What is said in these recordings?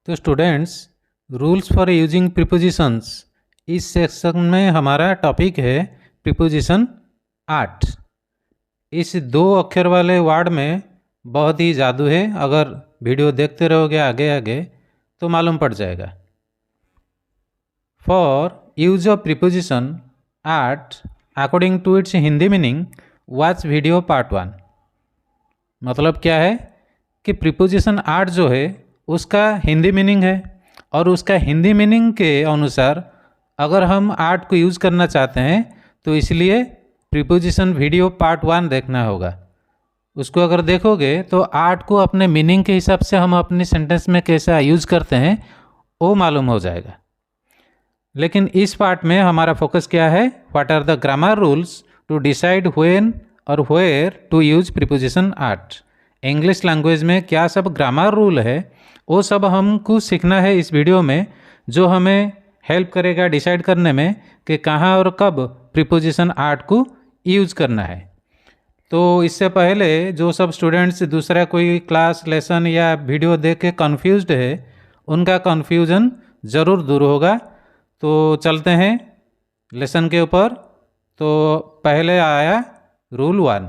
तो students, rules for using prepositions, इस section में हमारा टॉपिक है प्रीपोजिशन 8। इस 2 अक्षर वाले वर्ड में बहुत ही जादू है। अगर वीडियो देखते रहोगे आगे आगे तो मालूम पड़ जाएगा। For use of preposition 8 according to its Hindi meaning, watch video part 1। मतलब क्या है कि प्रीपोजिशन 8 जो है उसका हिंदी मीनिंग है, और उसका हिंदी मीनिंग के अनुसार अगर हम 8 को यूज़ करना चाहते हैं तो इसलिए प्रीपोजिशन वीडियो पार्ट 1 देखना होगा। उसको अगर देखोगे तो 8 को अपने मीनिंग के हिसाब से हम अपने सेंटेंस में कैसा यूज़ करते हैं वो मालूम हो जाएगा। लेकिन इस पार्ट में हमारा फोकस क्या है, what are the grammar rules to decide when और where to use preposition 8। English language में क्या सब ग्रामर रूल है वो सब हमको सीखना है इस वीडियो में, जो हमें हेल्प करेगा डिसाइड करने में कि कहाँ और कब प्रीपोजिशन 8 को यूज़ करना है। तो इससे पहले जो सब स्टूडेंट्स दूसरा कोई क्लास लेसन या वीडियो देख के कन्फ्यूज्ड है, उनका कन्फ्यूजन ज़रूर दूर होगा। तो चलते हैं लेसन के ऊपर। तो पहले आया रूल 1।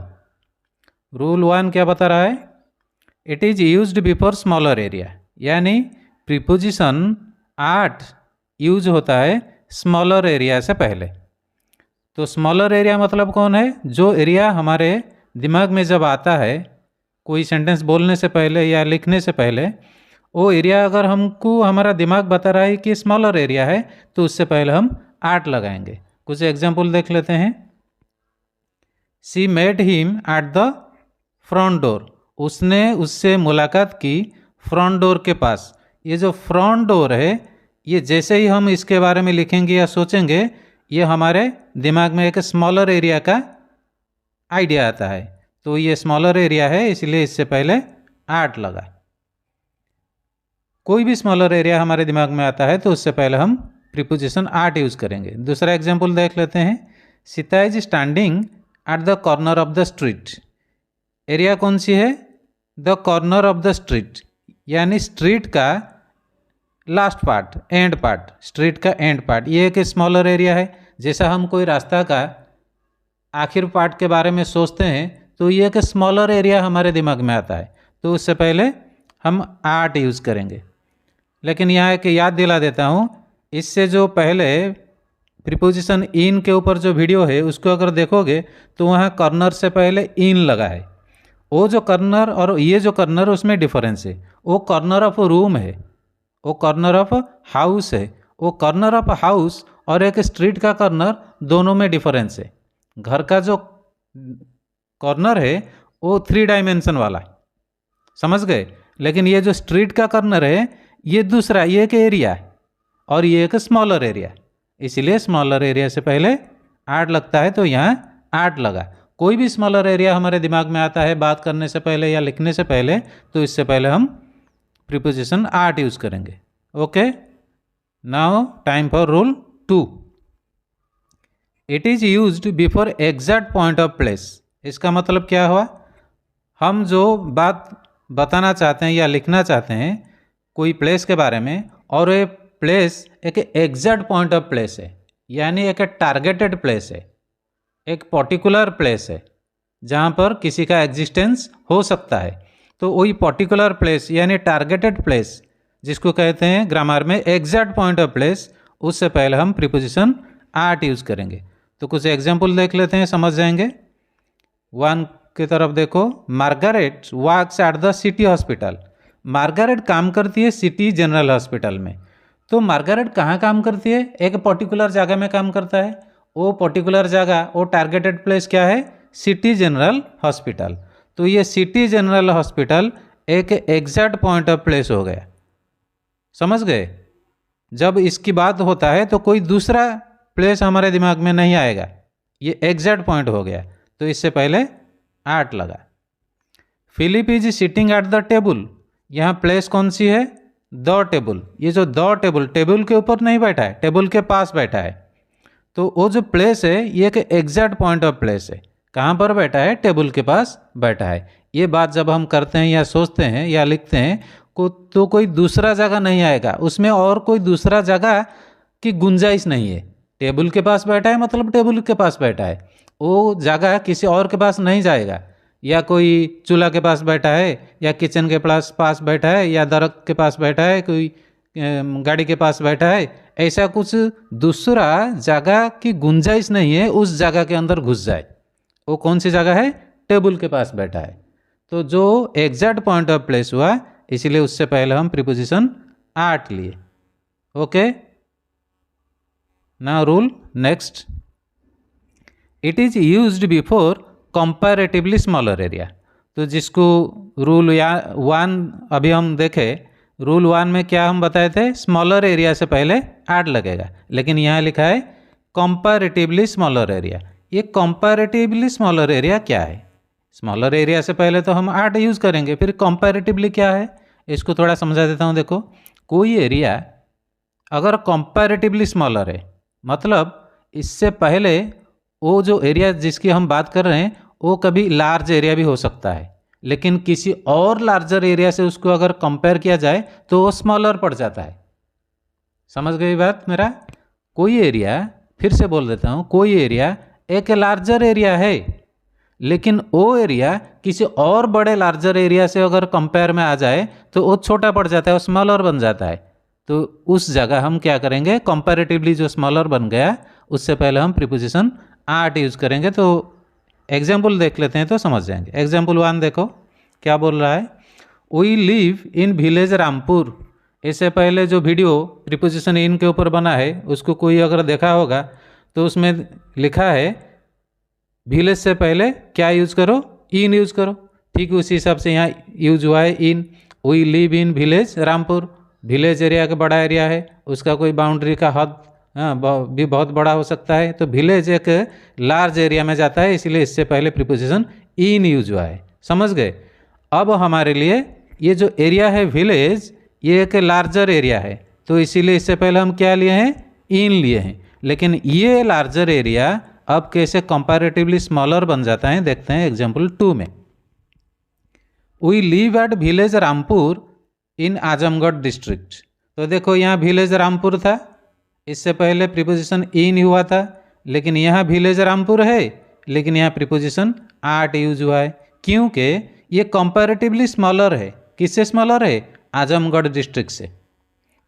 रूल 1 क्या बता रहा है, it is used before smaller area, यानी प्रीपोजिशन 8 यूज होता है स्मॉलर एरिया से पहले। तो स्मॉलर एरिया मतलब कौन है, जो एरिया हमारे दिमाग में जब आता है कोई सेंटेंस बोलने से पहले या लिखने से पहले, वो एरिया अगर हमको हमारा दिमाग बता रहा है कि स्मॉलर एरिया है तो उससे पहले हम 8 लगाएंगे। कुछ एग्जाम्पल देख लेते हैं। She met him at the front door, उसने उससे मुलाकात की फ्रंट डोर के पास। ये जो फ्रंट डोर है, ये जैसे ही हम इसके बारे में लिखेंगे या सोचेंगे, ये हमारे दिमाग में एक स्मॉलर एरिया का आइडिया आता है। तो ये स्मॉलर एरिया है, इसलिए इससे पहले 8 लगा। कोई भी स्मॉलर एरिया हमारे दिमाग में आता है तो उससे पहले हम प्रीपोजिशन 8 यूज़ करेंगे। दूसरा एग्जाम्पल देख लेते हैं। Sita is standing at the corner of the street. Area कौन सी है, the corner of the street, यानी स्ट्रीट का last part, and part, street का एंड पार्ट। ये एक स्मॉलर एरिया है। जैसा हम कोई रास्ता का आखिर पार्ट के बारे में सोचते हैं तो ये एक स्मॉलर एरिया हमारे दिमाग में आता है, तो उससे पहले हम 8 यूज़ करेंगे। लेकिन यहाँ एक याद दिला देता हूँ, इससे जो पहले प्रीपोजिशन इन के ऊपर जो वीडियो है उसको अगर देखोगे तो वहाँ कॉर्नर से पहले इन लगा है। वो जो कॉर्नर और ये जो कॉर्नर उसमें डिफरेंस है। वो कॉर्नर ऑफ रूम है, वो कॉर्नर ऑफ हाउस है। वो कॉर्नर ऑफ हाउस और एक स्ट्रीट का कॉर्नर, दोनों में डिफरेंस है। घर का जो कॉर्नर है वो 3 डायमेंशन वाला, समझ गए। लेकिन ये जो स्ट्रीट का कॉर्नर है ये दूसरा, ये एक एरिया है और ये एक स्मॉलर एरिया, इसलिए स्मॉलर एरिया से पहले 8 लगता है, तो यहाँ 8 लगा। कोई भी स्मॉलर एरिया हमारे दिमाग में आता है बात करने से पहले या लिखने से पहले, तो इससे पहले हम प्रीपोजिशन 8 यूज़ करेंगे। Okay, now time for rule 2। It is used before exact point of place. इसका मतलब क्या हुआ, हम जो बात बताना चाहते हैं या लिखना चाहते हैं कोई प्लेस के बारे में, और ये प्लेस एक एग्जैक्ट पॉइंट ऑफ प्लेस है, यानी एक टारगेटेड प्लेस है, एक पर्टिकुलर प्लेस है जहाँ पर किसी का एग्जिस्टेंस हो सकता है। तो वही पर्टिकुलर प्लेस यानी टारगेटेड प्लेस, जिसको कहते हैं ग्रामर में एग्जैक्ट पॉइंट ऑफ प्लेस, उससे पहले हम प्रीपोजिशन 8 यूज़ करेंगे। तो कुछ एग्जाम्पल देख लेते हैं, समझ जाएंगे। 1 की तरफ देखो। Margaret works at the city hospital. Margaret काम करती है सिटी जनरल हॉस्पिटल में। तो मार्गारेट कहाँ काम करती है, एक पर्टिकुलर जगह में काम करता है। वो पर्टिकुलर जगह, वो टारगेटेड प्लेस क्या है, सिटी जनरल हॉस्पिटल। तो ये सिटी जनरल हॉस्पिटल एक एग्जैक्ट पॉइंट ऑफ प्लेस हो गया, समझ गए। जब इसकी बात होता है तो कोई दूसरा प्लेस हमारे दिमाग में नहीं आएगा, ये एग्जैक्ट पॉइंट हो गया, तो इससे पहले 8 लगा। Philip is sitting at the table. यहाँ प्लेस कौन सी है, द टेबल। ये जो द टेबल, टेबल के ऊपर नहीं बैठा है, टेबल के पास बैठा है। तो वो जो प्लेस है ये एक एग्जैक्ट पॉइंट ऑफ प्लेस है। कहाँ पर बैठा है, टेबल के पास बैठा है। ये बात जब हम करते हैं या सोचते हैं या लिखते हैं, को तो कोई दूसरा जगह नहीं आएगा, उसमें और कोई दूसरा जगह की गुंजाइश नहीं है। टेबल के पास बैठा है मतलब टेबल के पास बैठा है, वो जगह किसी और के पास नहीं जाएगा। या कोई चूल्हा के पास बैठा है, या किचन के पास बैठा है, या दरख्त के पास बैठा है, कोई गाड़ी के पास बैठा है, ऐसा कुछ दूसरा जगह की गुंजाइश नहीं है उस जगह के अंदर घुस जाए। वो कौन सी जगह है? टेबल के पास बैठा है। तो जो एग्जैक्ट पॉइंट ऑफ प्लेस हुआ, इसीलिए उससे पहले हम प्रीपोजिशन आट लिए। Okay, now rule next, it is used before comparatively smaller area. तो जिसको रूल या 1 अभी हम देखें, रूल 1 में क्या हम बताए थे? स्मॉलर एरिया से पहले आट लगेगा, लेकिन यहाँ लिखा है कंपैरेटिवली स्मॉलर एरिया। ये कंपैरेटिवली स्मॉलर एरिया क्या है? स्मॉलर एरिया से पहले तो हम आट यूज़ करेंगे, फिर कंपैरेटिवली क्या है इसको थोड़ा समझा देता हूँ। देखो, कोई एरिया अगर कंपैरेटिवली स्मॉलर है, मतलब इससे पहले वो जो एरिया जिसकी हम बात कर रहे हैं वो कभी लार्ज एरिया भी हो सकता है, लेकिन किसी और लार्जर एरिया से उसको अगर कंपेयर किया जाए तो वो स्मॉलर पड़ जाता है। समझ गई बात मेरा? कोई एरिया, फिर से बोल देता हूँ, कोई एरिया एक लार्जर एरिया है, लेकिन वो एरिया किसी और बड़े लार्जर एरिया से अगर कंपेयर में आ जाए तो वो छोटा पड़ जाता है, वो स्मॉलर बन जाता है। तो उस जगह हम क्या करेंगे? कंपैरेटिवली जो स्मॉलर बन गया उससे पहले हम प्रीपोजिशन आट यूज़ करेंगे। तो एग्जाम्पल देख लेते हैं तो समझ जाएंगे। एग्जाम्पल 1 देखो क्या बोल रहा है, we live in village Rampur. इससे पहले जो वीडियो प्रीपोजिशन इन के ऊपर बना है उसको कोई अगर देखा होगा तो उसमें लिखा है विलेज से पहले क्या यूज़ करो? इन यूज़ करो। ठीक उसी हिसाब से यहाँ यूज हुआ है in. We live in village Rampur, village area का बड़ा एरिया है, उसका कोई बाउंड्री का हद भी बहुत बड़ा हो सकता है। तो विलेज एक लार्ज एरिया में जाता है, इसीलिए इससे पहले प्रीपोजिशन इन यूज हुआ है। समझ गए? अब हमारे लिए ये जो एरिया है विलेज, ये एक लार्जर एरिया है, तो इसीलिए इससे पहले हम क्या लिए हैं? इन लिए हैं। लेकिन ये लार्जर एरिया अब कैसे कंपैरेटिवली स्मॉलर बन जाता है देखते हैं एग्जाम्पल 2 में। We live at village Rampur in Azamgarh district. तो देखो यहाँ विलेज रामपुर था, इससे पहले प्रीपोजिशन इन हुआ था, लेकिन यहाँ विलेज रामपुर है, लेकिन यहाँ प्रीपोजिशन आट यूज हुआ है, क्योंकि ये कंपैरेटिवली स्मॉलर है। किससे स्मॉलर है? आजमगढ़ डिस्ट्रिक्ट से।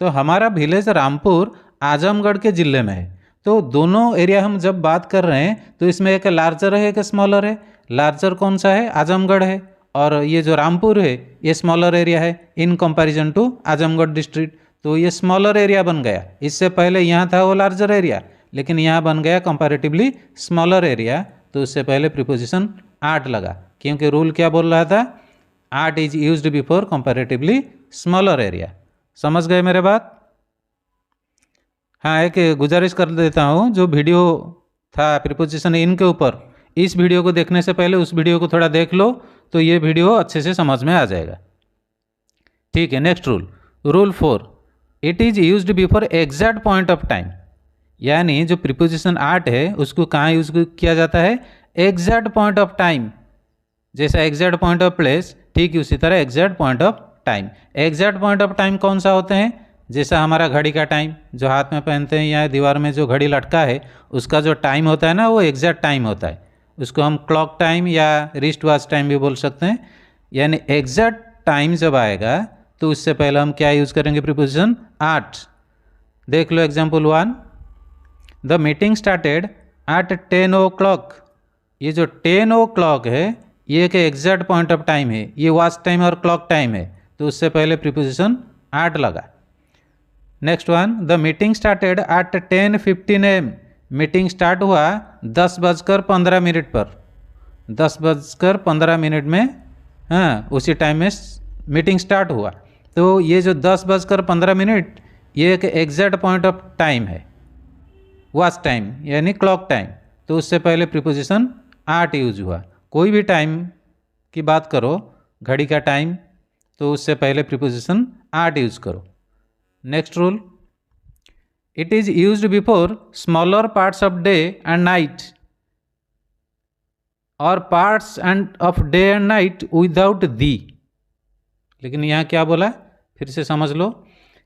तो हमारा विलेज रामपुर आजमगढ़ के ज़िले में है। तो दोनों एरिया हम जब बात कर रहे हैं तो इसमें एक लार्जर है, एक स्मॉलर है। लार्जर कौन सा है? आजमगढ़ है, और ये जो रामपुर है ये स्मॉलर एरिया है in comparison to Azamgarh district. तो ये स्मॉलर एरिया बन गया। इससे पहले यहाँ था वो लार्जर एरिया, लेकिन यहाँ बन गया कंपैरेटिवली स्मॉलर एरिया। तो उससे पहले प्रीपोजिशन आट लगा, क्योंकि रूल क्या बोल रहा था? At is used before comparatively smaller area. समझ गए मेरे बात? हाँ, एक गुजारिश कर देता हूँ, जो वीडियो था प्रीपोजिशन इन के ऊपर, इस वीडियो को देखने से पहले उस वीडियो को थोड़ा देख लो, तो ये वीडियो अच्छे से समझ में आ जाएगा। ठीक है, next rule, rule 4, it is used before exact point of time. यानी जो प्रीपोजिशन आट है उसको कहाँ यूज किया जाता है? Exact point of time. जैसा एग्जैक्ट पॉइंट ऑफ प्लेस, ठीक उसी तरह exact point of time. Exact point of time कौन सा होते हैं? जैसा हमारा घड़ी का टाइम जो हाथ में पहनते हैं या दीवार में जो घड़ी लटका है, उसका जो टाइम होता है ना, वो एग्जैक्ट टाइम होता है। उसको हम क्लॉक टाइम या रिस्ट वॉच टाइम भी बोल सकते हैं। यानी एग्जैक्ट टाइम जब आएगा तो उससे पहले हम क्या यूज़ करेंगे? Preposition at. देख लो example 1, the meeting started at 10 o'clock। ये जो 10 o'clock है ये एक एग्जैक्ट पॉइंट ऑफ टाइम है, ये वॉच टाइम और क्लॉक टाइम है, तो उससे पहले प्रीपोजिशन आट लगा। Next one, the meeting started eight 10:15 AM। Meeting start हुआ 10:15 पर, 10:15 में, हाँ उसी टाइम में मीटिंग स्टार्ट हुआ। तो ये जो 10:15 ये एक एग्जैक्ट पॉइंट ऑफ टाइम है, वॉच टाइम यानी क्लॉक टाइम। तो उससे पहले प्रीपोजिशन आट यूज हुआ। कोई भी टाइम की बात करो, घड़ी का टाइम, तो उससे पहले प्रीपोजिशन आट यूज करो। Next rule, it is used before smaller parts of day and night और parts and of day and night without the. लेकिन यहाँ क्या बोला? फिर से समझ लो।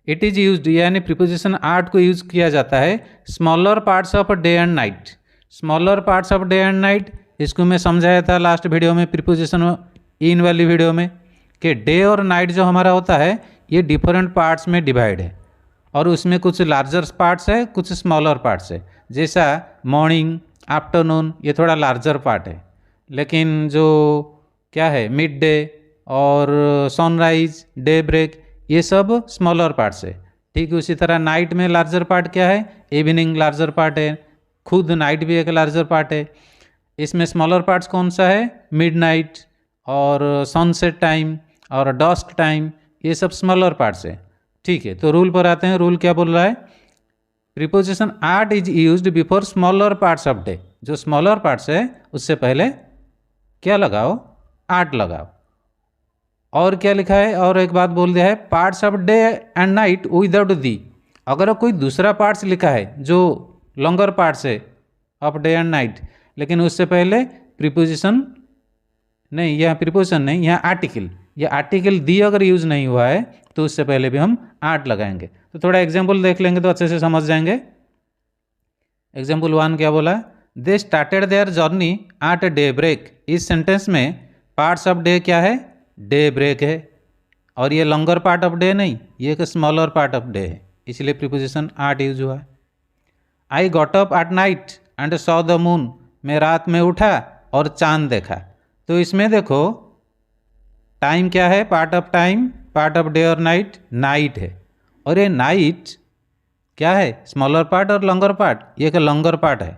इट इज़ यूज्ड यानी प्रीपोजिशन आर्ट को यूज किया जाता है smaller parts of day and night. Smaller parts of day and night, इसको मैं समझाया था लास्ट वीडियो में, प्रीपोजिशन इन वाली वीडियो में, कि डे और नाइट जो हमारा होता है ये डिफरेंट पार्ट्स में डिवाइड है और उसमें कुछ लार्जर पार्ट्स है, कुछ स्मॉलर पार्ट्स है। जैसा मॉर्निंग, आफ्टरनून, ये थोड़ा लार्जर पार्ट है, लेकिन जो क्या है मिड डे और सनराइज, डे ब्रेक, ये सब स्मॉलर पार्ट्स है। ठीक उसी तरह नाइट में लार्जर पार्ट क्या है, इवनिंग लार्जर पार्ट है, खुद नाइट भी एक लार्जर पार्ट है। इसमें स्मॉलर पार्ट्स कौन सा है, मिड नाइट और सनसेट टाइम और डस्क टाइम, ये सब स्मॉलर पार्ट्स है। ठीक है, तो रूल पर आते हैं। रूल क्या बोल रहा है, preposition art is used before smaller parts of day. जो स्मॉलर पार्ट्स है उससे पहले क्या लगाओ, आर्ट लगाओ। और क्या लिखा है, और एक बात बोल दिया है, parts of day and night without दी। अगर कोई दूसरा पार्ट्स लिखा है जो लॉन्गर पार्ट्स है ऑफ डे एंड नाइट, लेकिन उससे पहले प्रीपोजिशन नहीं, यह प्रीपोजिशन नहीं, यह आर्टिकल, यह आर्टिकल दी अगर यूज नहीं हुआ है तो उससे पहले भी हम आर्ट लगाएंगे। तो थोड़ा एग्जाम्पल देख लेंगे तो अच्छे से समझ जाएंगे। एग्जाम्पल 1 क्या बोला, they started their journey at daybreak. इस सेंटेंस में पार्ट्स ऑफ डे क्या है, डे ब्रेक है, और ये लॉन्गर पार्ट ऑफ डे नहीं, ये एक स्मॉलर पार्ट ऑफ डे है, इसलिए प्रीपोजिशन आर्ट यूज हुआ है। I got up at night and saw the moon. मैं रात में उठा और चांद देखा। तो इसमें देखो टाइम क्या है, part of time, part of day और नाइट, नाइट है। और ये नाइट क्या है, स्मॉलर पार्ट और लॉन्गर पार्ट, ये एक लॉन्गर पार्ट है,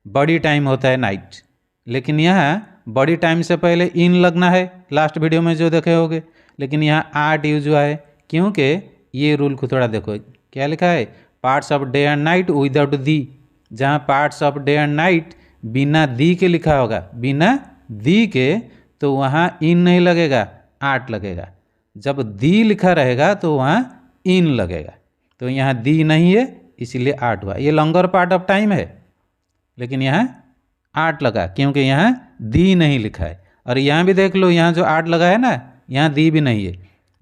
बड़ी टाइम होता है नाइट। लेकिन यहाँ बड़ी टाइम से पहले इन लगना है, लास्ट वीडियो में जो देखे होगे, लेकिन यहाँ आर्ट यूज हुआ है क्योंकि ये रूल को थोड़ा देखो क्या लिखा है, parts of day and night without the. जहाँ parts of day and night बिना दी के लिखा होगा, बिना दी के, तो वहाँ इन नहीं लगेगा, आर्ट लगेगा। जब दी लिखा रहेगा तो वहाँ इन लगेगा। तो यहाँ दी नहीं है इसीलिए आर्ट हुआ। ये लॉन्गर पार्ट ऑफ टाइम है लेकिन यहाँ आर्ट लगा क्योंकि यहाँ दी नहीं लिखा है। और यहाँ भी देख लो, यहाँ जो आर्ट लगा है ना, यहाँ दी भी नहीं है।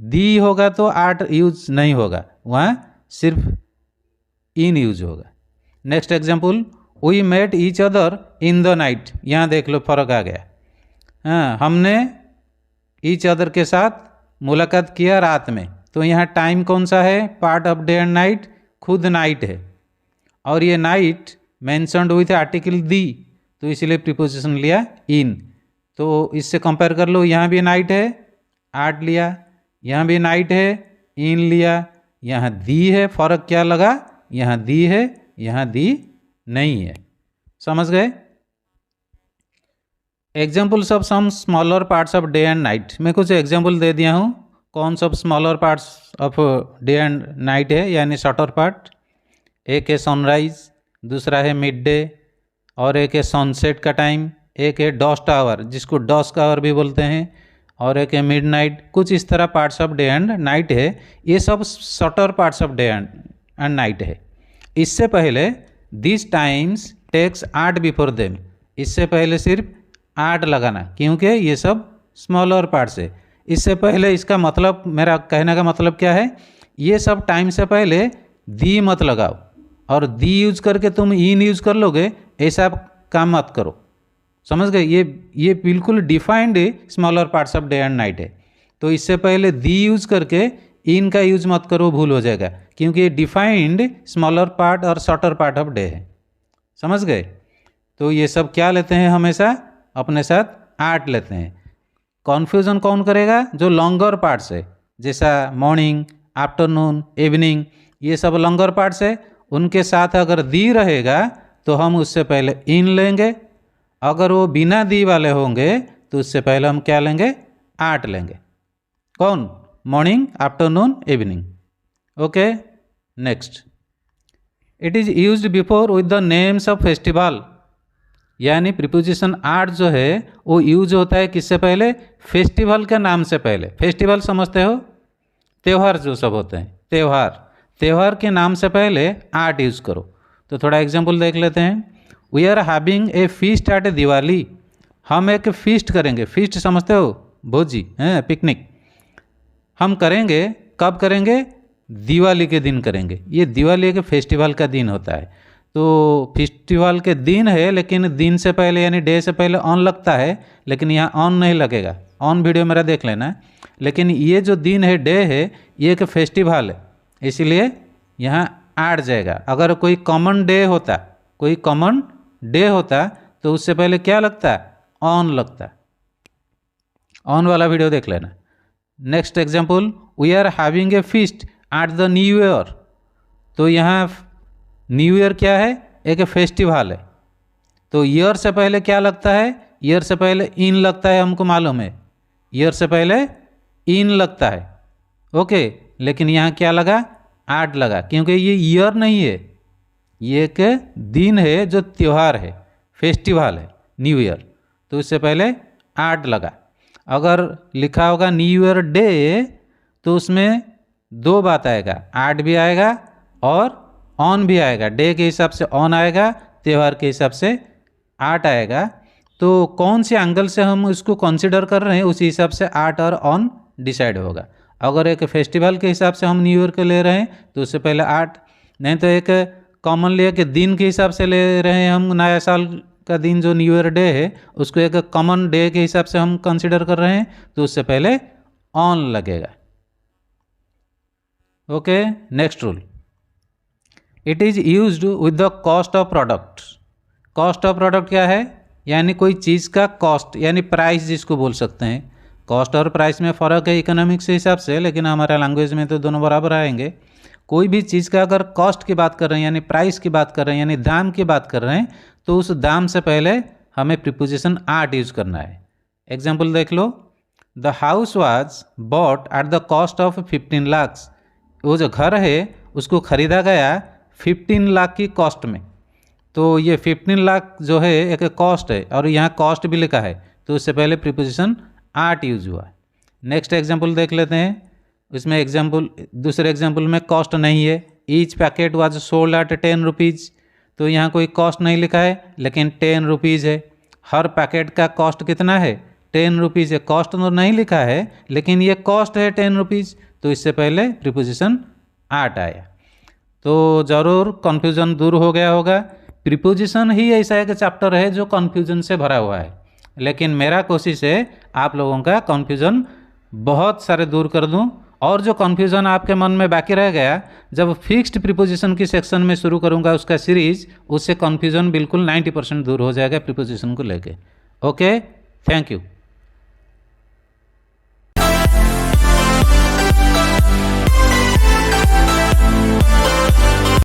दी होगा तो आर्ट यूज नहीं होगा, वहाँ सिर्फ इन यूज होगा। Next example, we met each other in the night. यहाँ देख लो फर्क आ गया। हाँ, हमने ईच अदर के साथ मुलाकात किया रात में। तो यहाँ टाइम कौन सा है, part of day and night, खुद नाइट है। और ये नाइट मेंशन्ड विथ आर्टिकल दी, तो इसलिए प्रीपोजिशन लिया इन। तो इससे कंपेयर कर लो, यहाँ भी नाइट है, आर्ट लिया, यहाँ भी नाइट है, इन लिया, यहाँ दी है। फर्क क्या लगा, यहाँ दी है, यहाँ दी नहीं है। समझ गए। Examples of some smaller parts of day and night. मैं कुछ एग्जाम्पल दे दिया हूँ कौन सब smaller parts of day and night है, यानी शॉर्टर पार्ट। एक है सनराइज, दूसरा है मिड डे, और एक है सनसेट का टाइम, एक है डस्ट आवर जिसको डस्क आवर भी बोलते हैं, और एक है मिड नाइट। कुछ इस तरह parts of day and night है। ये सब shorter parts of day and night है। इससे पहले this times takes art before them, इससे पहले सिर्फ आर्ट लगाना क्योंकि ये सब स्मॉलर पार्ट्स है। इससे पहले, इसका मतलब, मेरा कहने का मतलब क्या है, ये सब टाइम से पहले दी मत लगाओ, और दी यूज करके तुम इन यूज कर लोगे, ऐसा काम मत करो। समझ गए। ये बिल्कुल defined smaller parts of day and night है। तो इससे पहले दी यूज करके इन का यूज मत करो, भूल हो जाएगा, क्योंकि ये डिफाइंड स्मॉलर पार्ट और शॉर्टर पार्ट ऑफ डे है। समझ गए। तो ये सब क्या लेते हैं, हमेशा अपने साथ आर्ट लेते हैं। कॉन्फ्यूजन कौन करेगा, जो लॉन्गर पार्ट्स है, जैसा मॉर्निंग, आफ्टरनून, इवनिंग, ये सब लॉन्गर पार्ट्स है। उनके साथ अगर दी रहेगा तो हम उससे पहले इन लेंगे। अगर वो बिना दी वाले होंगे तो उससे पहले हम क्या लेंगे, आर्ट लेंगे। कौन, morning, afternoon, evening. Okay. Next, it is used before with the names of festival. यानी प्रीपोजिशन आर्ट जो है वो यूज होता है किससे पहले, फेस्टिवल के नाम से पहले। फेस्टिवल समझते हो, त्यौहार जो सब होते हैं, त्यौहार के नाम से पहले आर्ट यूज करो। तो थोड़ा एग्जांपल देख लेते हैं। We are having a feast at Diwali. हम एक फीस्ट करेंगे। फीस्ट समझते हो, भोजी, हैं, पिकनिक हम करेंगे कब करेंगे? दिवाली के दिन करेंगे। ये दिवाली के फेस्टिवल का दिन होता है। तो फेस्टिवल के दिन है, लेकिन दिन से पहले यानी डे से पहले ऑन लगता है, लेकिन यहाँ ऑन नहीं लगेगा। ऑन वीडियो मेरा देख लेना है। लेकिन ये जो दिन है, डे है, ये एक फेस्टिवल है, इसलिए यहाँ ऐड जाएगा। अगर कोई कॉमन डे होता तो उससे पहले क्या लगता है? ऑन लगता। ऑन वाला वीडियो देख लेना। Next example, we are having a feast at the new year. तो यहाँ न्यू ईयर क्या है? एक फेस्टिवल है। तो ईयर से पहले क्या लगता है? ईयर से पहले इन लगता है, हमको मालूम है। ईयर से पहले इन लगता है, ओके। लेकिन यहाँ क्या लगा? ऐड लगा, क्योंकि ये ईयर नहीं है, ये एक दिन है जो त्यौहार है, फेस्टिवल है, न्यू ईयर। तो इससे पहले ऐड लगा। अगर लिखा होगा न्यू ईयर डे तो उसमें दो बात आएगा, ऐड भी आएगा और ऑन भी आएगा। डे के हिसाब से ऑन आएगा, त्यौहार के हिसाब से ऐड आएगा। तो कौन से एंगल से हम इसको कंसिडर कर रहे हैं, उसी हिसाब से ऐड और ऑन डिसाइड होगा। अगर एक फेस्टिवल के हिसाब से हम न्यू ईयर के ले रहे हैं तो उससे पहले ऐड, नहीं तो एक कॉमनली के दिन के हिसाब से ले रहे हैं हम, नया साल का दिन जो न्यू ईयर डे है उसको एक कॉमन डे के हिसाब से हम कंसिडर कर रहे हैं, तो उससे पहले ऑन लगेगा, okay. Next rule, it is used with the cost of product. Cost of product क्या है? यानी कोई चीज़ का कॉस्ट यानी प्राइस जिसको बोल सकते हैं। कॉस्ट और प्राइस में फ़र्क है इकोनॉमिक्स के हिसाब से, लेकिन हमारा लैंग्वेज में तो दोनों बराबर आएंगे। कोई भी चीज़ का अगर कॉस्ट की बात कर रहे हैं यानी प्राइस की बात कर रहे हैं यानी दाम की बात कर रहे हैं, तो उस दाम से पहले हमें प्रीपोजिशन आट यूज करना है। एग्जाम्पल देख लो, the house was bought at the cost of 15 lakh. वो जो घर है उसको खरीदा गया 15 लाख की कॉस्ट में। तो ये 15 लाख जो है एक कॉस्ट है और यहाँ कॉस्ट भी लिखा है, तो उससे पहले प्रीपोजिशन आट यूज हुआ। नेक्स्ट एग्जाम्पल देख लेते हैं। इसमें दूसरे एग्जाम्पल में कॉस्ट नहीं है। Each packet was sold at 10 rupees. तो यहाँ कोई कॉस्ट नहीं लिखा है, लेकिन 10 रुपीज़ है। हर पैकेट का कॉस्ट कितना है? 10 रुपीज़ है। कॉस्ट तो नहीं लिखा है, लेकिन ये कॉस्ट है 10 रुपीज़, तो इससे पहले प्रीपोजिशन आट आया। तो ज़रूर कन्फ्यूज़न दूर हो गया होगा। प्रीपोजिशन ही ऐसा एक चैप्टर है जो कन्फ्यूज़न से भरा हुआ है, लेकिन मेरा कोशिश है आप लोगों का कन्फ्यूज़न बहुत सारे दूर कर दूं। और जो कन्फ्यूज़न आपके मन में बाकी रह गया, जब फिक्स्ड प्रीपोजिशन की सेक्शन में शुरू करूंगा उसका सीरीज, उससे कन्फ्यूज़न बिल्कुल 90% दूर हो जाएगा प्रीपोजिशन को लेके। Okay, thank you.